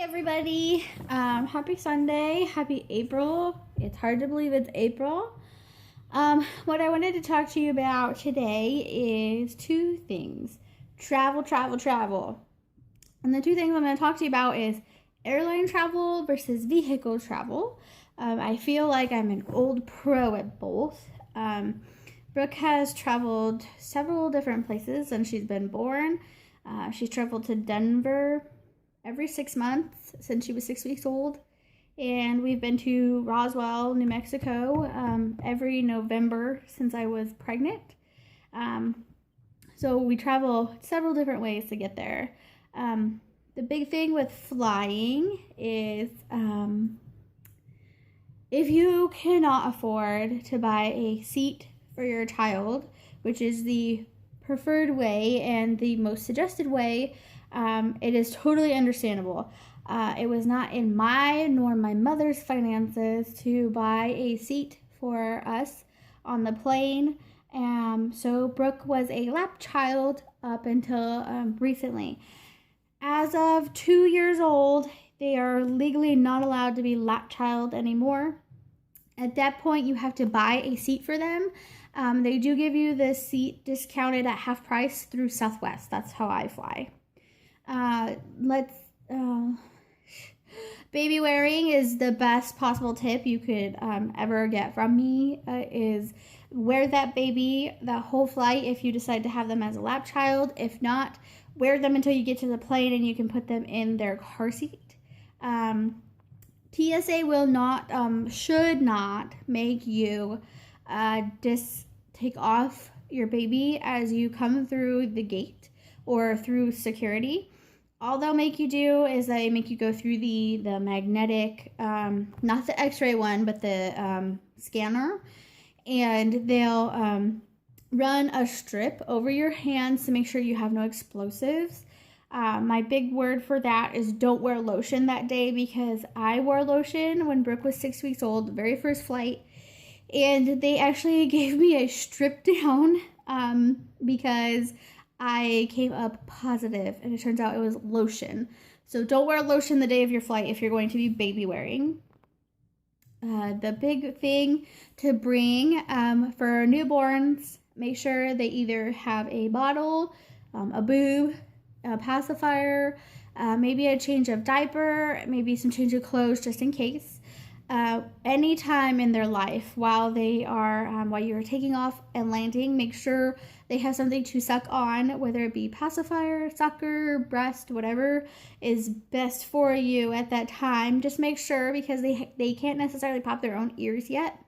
Everybody. Happy Sunday. Happy April. It's hard to believe it's April. What I wanted to talk to you about today is two things. Travel. And the two things I'm going to talk to you about is airline travel versus vehicle travel. I feel like I'm an old pro at both. Brooke has traveled several different places since she's been born. She's traveled to Denver every 6 months since she was 6 weeks old. And we've been to Roswell, New Mexico, every November since I was pregnant. So we travel several different ways to get there. The big thing with flying is if you cannot afford to buy a seat for your child, which is the preferred way and the most suggested way, it is totally understandable. It was not in my nor my mother's finances to buy a seat for us on the plane. So Brooke was a lap child up until recently. As of 2 years old, they are legally not allowed to be lap child anymore. At that point, you have to buy a seat for them. They do give you the seat discounted at half price through Southwest. That's how I fly. Baby wearing is the best possible tip you could ever get from me. Is wear that baby that whole flight if you decide to have them as a lap child. If not, wear them until you get to the plane and you can put them in their car seat. TSA will not, should not make you take off your baby as you come through the gate or through security. All they'll make you do is they make you go through the magnetic, not the x-ray one, but the scanner. And they'll run a strip over your hands to make sure you have no explosives. My big word for that is don't wear lotion that day, because I wore lotion when Brooke was 6 weeks old, the very first flight. And they actually gave me a strip down because I came up positive, and it turns out it was lotion. So don't wear lotion the day of your flight if you're going to be baby wearing. The big thing to bring for newborns, make sure they either have a bottle, a boob, a pacifier, maybe a change of diaper, maybe some change of clothes just in case. Any time in their life while they are while you're taking off and landing, make sure they have something to suck on, whether it be pacifier, sucker, breast, whatever is best for you at that time. Just make sure, because they can't necessarily pop their own ears yet.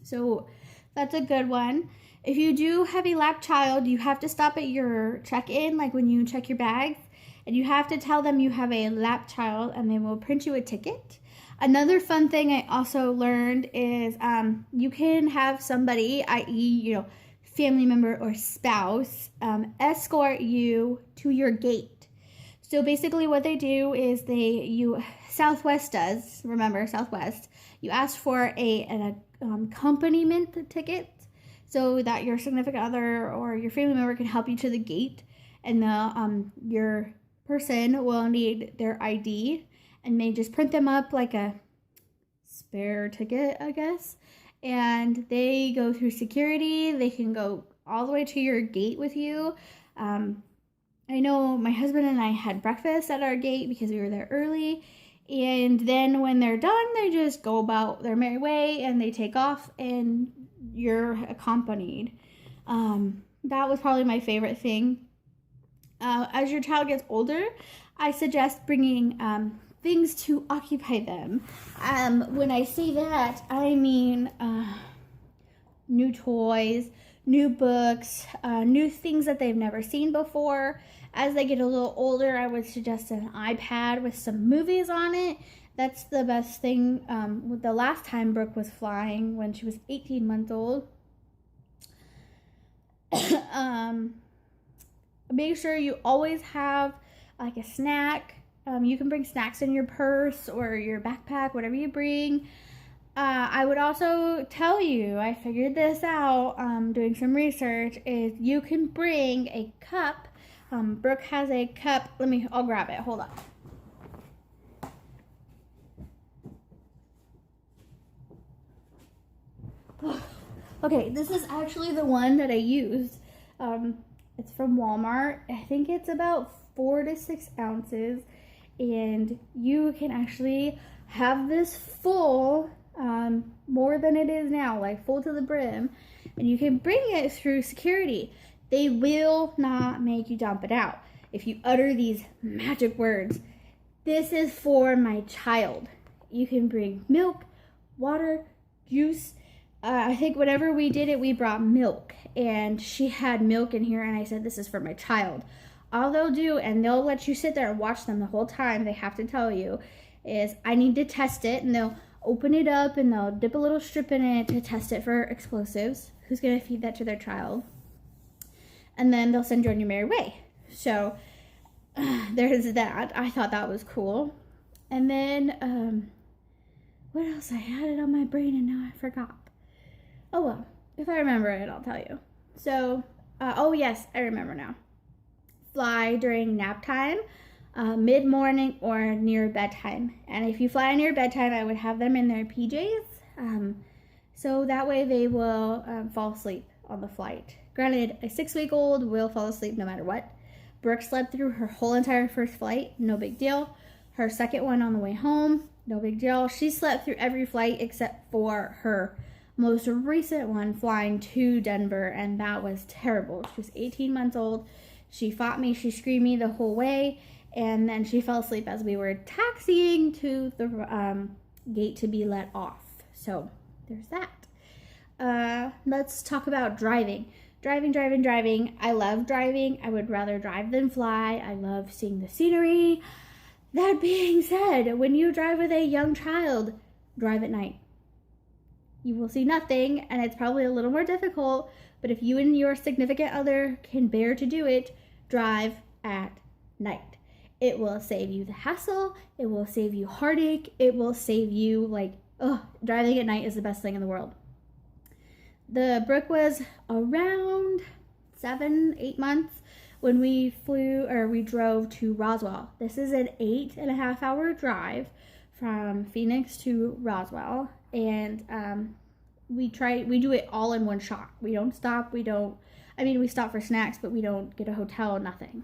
So that's a good one. If you do have a lap child, you have to stop at your check-in, like when you check your bags, and you have to tell them you have a lap child, and they will print you a ticket. Another fun thing I also learned is you can have somebody, i.e., family member or spouse, escort you to your gate. So basically what they do is Southwest does, remember Southwest, you ask for an accompaniment ticket so that your significant other or your family member can help you to the gate, and your person will need their ID, and they just print them up like a spare ticket, I guess. And they go through security. They can go all the way to your gate with you. I know my husband and I had breakfast at our gate because we were there early. And then when they're done, they just go about their merry way and they take off and you're accompanied. That was probably my favorite thing. As your child gets older, I suggest bringing things to occupy them. When I say that, I mean new toys, new books, new things that they've never seen before. As they get a little older, I would suggest an iPad with some movies on it. That's the best thing. With the last time Brooke was flying, when she was 18 months old, make sure you always have like a snack. You can bring snacks in your purse or your backpack, whatever you bring. I would also tell you, I figured this out doing some research, is you can bring a cup. Brooke has a cup. I'll grab it. Hold on. Okay, this is actually the one that I used. It's from Walmart. I think it's about 4 to 6 ounces, and you can actually have this full, more than it is now, like full to the brim, and you can bring it through security. They will not make you dump it out if you utter these magic words. This is for my child. You can bring milk, water, juice. I think whenever we did it, we brought milk, and she had milk in here, and I said, this is for my child. All they'll do, and they'll let you sit there and watch them the whole time, they have to tell you, is I need to test it, and they'll open it up, and they'll dip a little strip in it to test it for explosives. Who's going to feed that to their child? And then they'll send you on your merry way. So there's that. I thought that was cool. And then, what else? I had it on my brain, and now I forgot. Oh well, if I remember it, I'll tell you. So, oh yes, I remember now. Fly during nap time, mid-morning, or near bedtime. And if you fly near bedtime, I would have them in their PJs, so that way they will fall asleep on the flight. Granted, a 6-week-old will fall asleep no matter what. Brooke slept through her whole entire first flight, no big deal. Her second one on the way home, no big deal. She slept through every flight except for her most recent one, flying to Denver, and that was terrible. She was 18 months old. She fought me, she screamed me the whole way, and then she fell asleep as we were taxiing to the gate to be let off. So there's that. Let's talk about driving. Driving. I love driving. I would rather drive than fly. I love seeing the scenery. That being said, when you drive with a young child, drive at night. You will see nothing, and it's probably a little more difficult, but if you and your significant other can bear to do it, drive at night. It will save you the hassle, it will save you heartache, it will save you, driving at night is the best thing in the world. The Brooke was around 7-8 months when we drove to Roswell. This is an 8.5-hour drive from Phoenix to Roswell, and we do it all in one shot. We don't stop. We stop for snacks, but we don't get a hotel, nothing.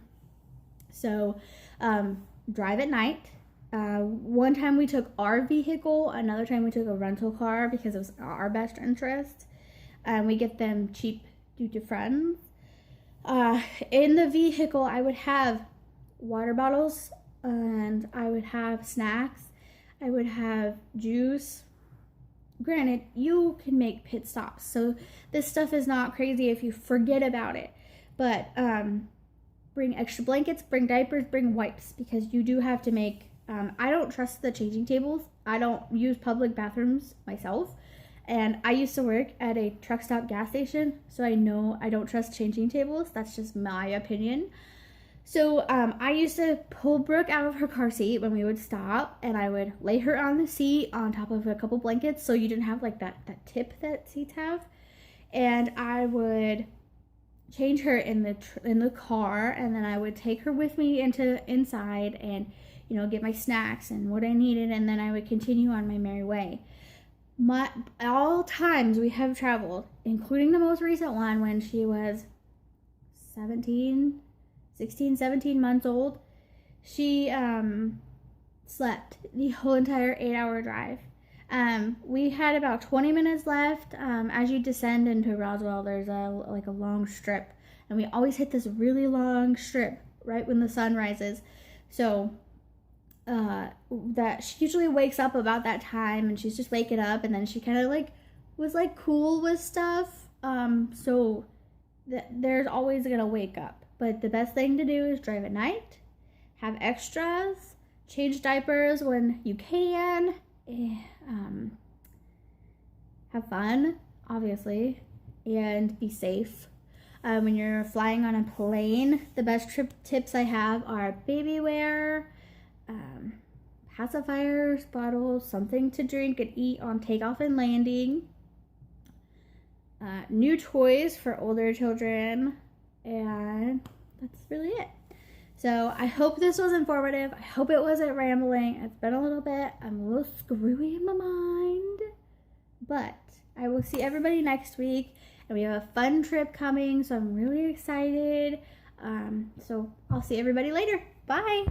So drive at night. One time we took our vehicle, another time we took a rental car because it was our best interest. We get them cheap due to friends. In the vehicle, I would have water bottles, and I would have snacks. I would have juice. Granted, you can make pit stops, so this stuff is not crazy if you forget about it. But bring extra blankets, bring diapers, bring wipes, because you do have to make... I don't trust the changing tables. I don't use public bathrooms myself. And I used to work at a truck stop gas station, so I know I don't trust changing tables. That's just my opinion. So I used to pull Brooke out of her car seat when we would stop, and I would lay her on the seat on top of a couple blankets so you didn't have like that tip that seats have. And I would change her in the car, and then I would take her with me inside and get my snacks and what I needed, and then I would continue on my merry way. All times we have traveled, including the most recent one when she was 16, 17 months old, she slept the whole entire 8-hour drive. We had about 20 minutes left. As you descend into Roswell, there's a long strip, and we always hit this really long strip right when the sun rises. So that she usually wakes up about that time, and she's just waking up, and then she kind of was cool with stuff. So there's always gonna wake up. But the best thing to do is drive at night, have extras, change diapers when you can, have fun, obviously, and be safe. When you're flying on a plane, the best trip tips I have are baby wear, pacifiers, bottles, something to drink and eat on takeoff and landing, new toys for older children, and that's really it. So I hope this was informative. I hope it wasn't rambling. It's been a little bit. I'm a little screwy in my mind, But I will see everybody next week, and we have a fun trip coming, so I'm really excited. So I'll see everybody later. Bye.